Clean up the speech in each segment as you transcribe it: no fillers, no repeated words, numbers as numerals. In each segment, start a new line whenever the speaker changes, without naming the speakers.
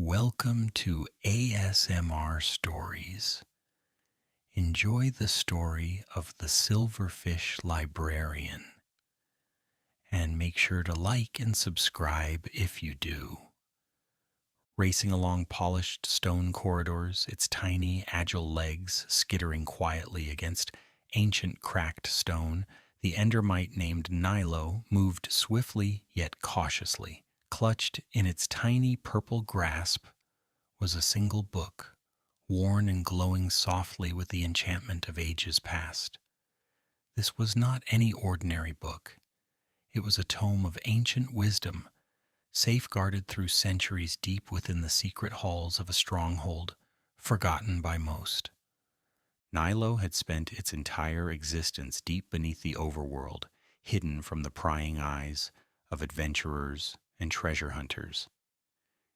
Welcome to ASMR Stories. Enjoy the story of the Silverfish Librarian, and make sure to like and subscribe if you do. Racing along polished stone corridors, its tiny, agile legs skittering quietly against ancient cracked stone, the endermite named Nilo moved swiftly yet cautiously. Clutched in its tiny purple grasp was a single book, worn and glowing softly with the enchantment of ages past. This was not any ordinary book. It was a tome of ancient wisdom, safeguarded through centuries deep within the secret halls of a stronghold, forgotten by most. Nilo had spent its entire existence deep beneath the overworld, hidden from the prying eyes of adventurers and treasure hunters.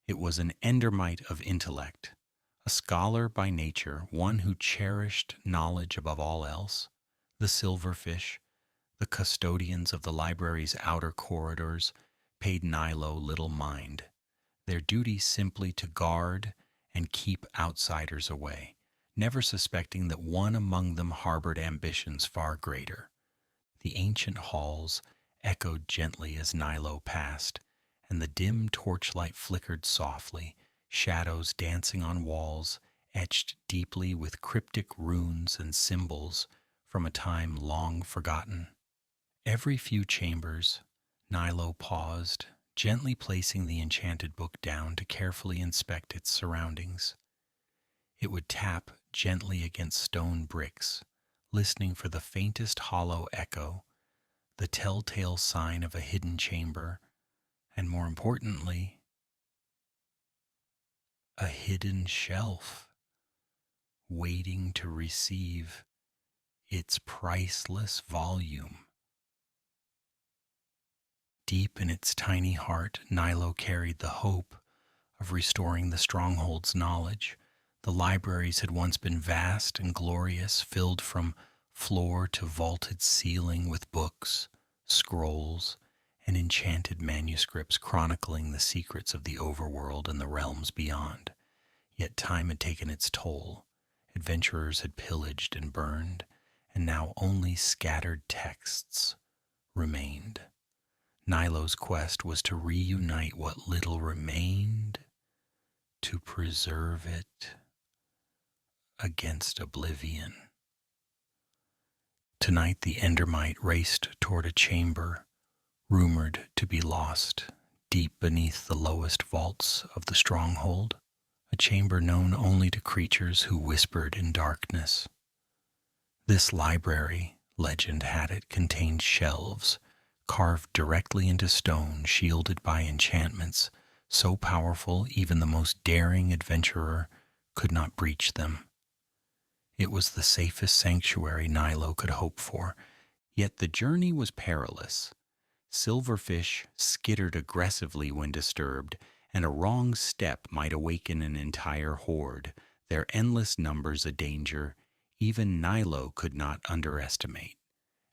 It was an endermite of intellect, a scholar by nature, one who cherished knowledge above all else. The silverfish, the custodians of the library's outer corridors, paid Nilo little mind, their duty simply to guard and keep outsiders away, never suspecting that one among them harbored ambitions far greater. The ancient halls echoed gently as Nilo passed, and the dim torchlight flickered softly, shadows dancing on walls, etched deeply with cryptic runes and symbols from a time long forgotten. Every few chambers, Nilo paused, gently placing the enchanted book down to carefully inspect its surroundings. It would tap gently against stone bricks, listening for the faintest hollow echo, the telltale sign of a hidden chamber, and more importantly, a hidden shelf waiting to receive its priceless volume. Deep in its tiny heart, Nilo carried the hope of restoring the stronghold's knowledge. The libraries had once been vast and glorious, filled from floor to vaulted ceiling with books, scrolls, and enchanted manuscripts chronicling the secrets of the overworld and the realms beyond. Yet time had taken its toll. Adventurers had pillaged and burned, and now only scattered texts remained. Nilo's quest was to reunite what little remained, to preserve it against oblivion. Tonight the endermite raced toward a chamber rumored to be lost deep beneath the lowest vaults of the stronghold, a chamber known only to creatures who whispered in darkness. This library, legend had it, contained shelves carved directly into stone, shielded by enchantments so powerful even the most daring adventurer could not breach them. It was the safest sanctuary Nilo could hope for, yet the journey was perilous. Silverfish skittered aggressively when disturbed, and a wrong step might awaken an entire horde, their endless numbers a danger even Nilo could not underestimate.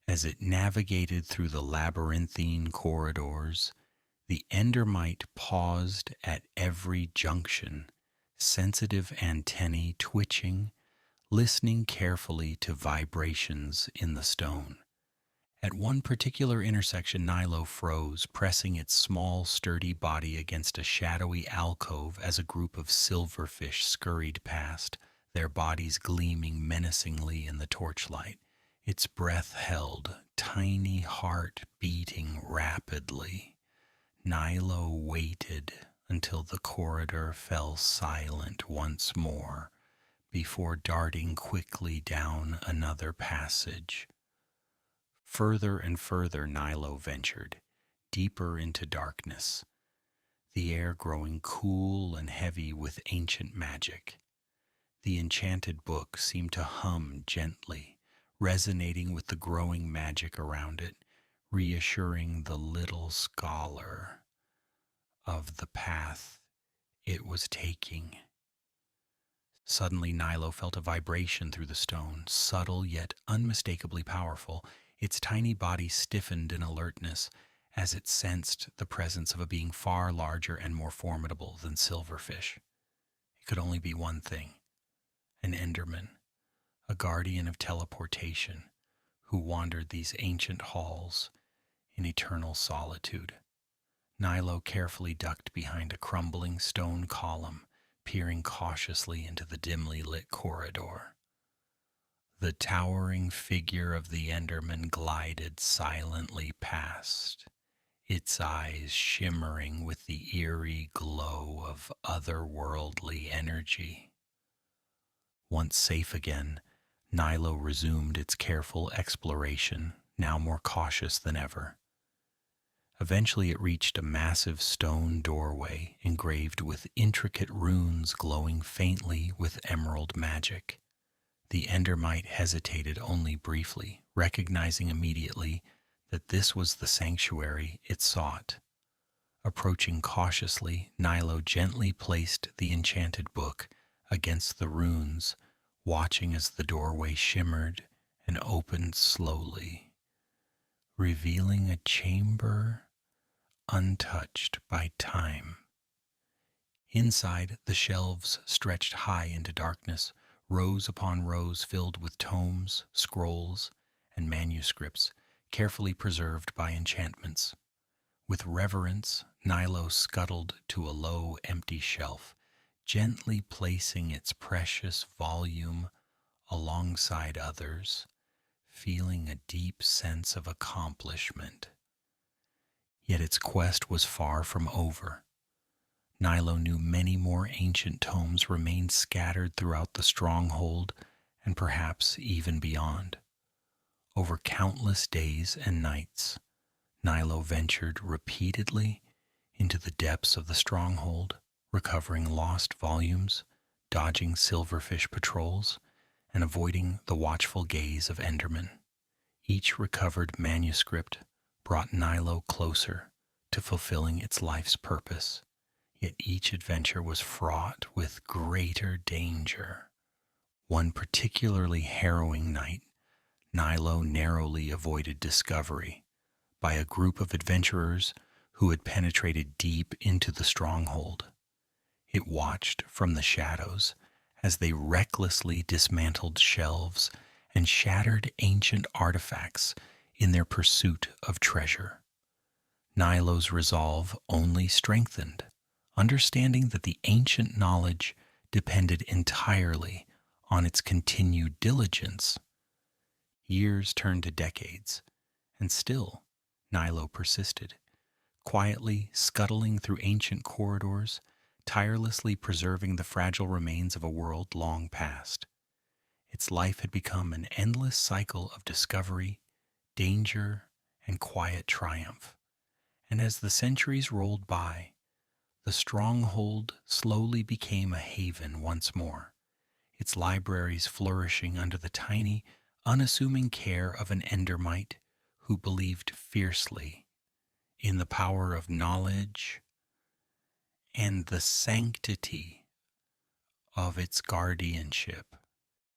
As it navigated through the labyrinthine corridors, the endermite paused at every junction, sensitive antennae twitching, listening carefully to vibrations in the stone. At one particular intersection, Nilo froze, pressing its small, sturdy body against a shadowy alcove as a group of silverfish scurried past, their bodies gleaming menacingly in the torchlight. Its breath held, tiny heart beating rapidly. Nilo waited until the corridor fell silent once more, before darting quickly down another passage. Further and further Nilo ventured, deeper into darkness, the air growing cool and heavy with ancient magic. The enchanted book seemed to hum gently, resonating with the growing magic around it, reassuring the little scholar of the path it was taking. Suddenly Nilo felt a vibration through the stone, subtle yet unmistakably powerful. Its tiny body stiffened in alertness as it sensed the presence of a being far larger and more formidable than Silverfish. It could only be one thing: an Enderman, a guardian of teleportation, who wandered these ancient halls in eternal solitude. Nilo carefully ducked behind a crumbling stone column, peering cautiously into the dimly lit corridor. The towering figure of the Enderman glided silently past, its eyes shimmering with the eerie glow of otherworldly energy. Once safe again, Nilo resumed its careful exploration, now more cautious than ever. Eventually it reached a massive stone doorway engraved with intricate runes glowing faintly with emerald magic. The Endermite hesitated only briefly, recognizing immediately that this was the sanctuary it sought. Approaching cautiously, Nilo gently placed the enchanted book against the runes, watching as the doorway shimmered and opened slowly, revealing a chamber untouched by time. Inside, the shelves stretched high into darkness, rows upon rows filled with tomes, scrolls, and manuscripts, carefully preserved by enchantments. With reverence, Nilo scuttled to a low, empty shelf, gently placing its precious volume alongside others, feeling a deep sense of accomplishment. Yet its quest was far from over. Nilo knew many more ancient tomes remained scattered throughout the stronghold and perhaps even beyond. Over countless days and nights, Nilo ventured repeatedly into the depths of the stronghold, recovering lost volumes, dodging silverfish patrols, and avoiding the watchful gaze of Enderman. Each recovered manuscript brought Nilo closer to fulfilling its life's purpose, yet each adventure was fraught with greater danger. One particularly harrowing night, Nilo narrowly avoided discovery by a group of adventurers who had penetrated deep into the stronghold. It watched from the shadows as they recklessly dismantled shelves and shattered ancient artifacts in their pursuit of treasure. Nilo's resolve only strengthened, understanding that the ancient knowledge depended entirely on its continued diligence. Years turned to decades, and still Nilo persisted, quietly scuttling through ancient corridors, tirelessly preserving the fragile remains of a world long past. Its life had become an endless cycle of discovery, danger, and quiet triumph. And as the centuries rolled by, the stronghold slowly became a haven once more, its libraries flourishing under the tiny, unassuming care of an Endermite who believed fiercely in the power of knowledge and the sanctity of its guardianship.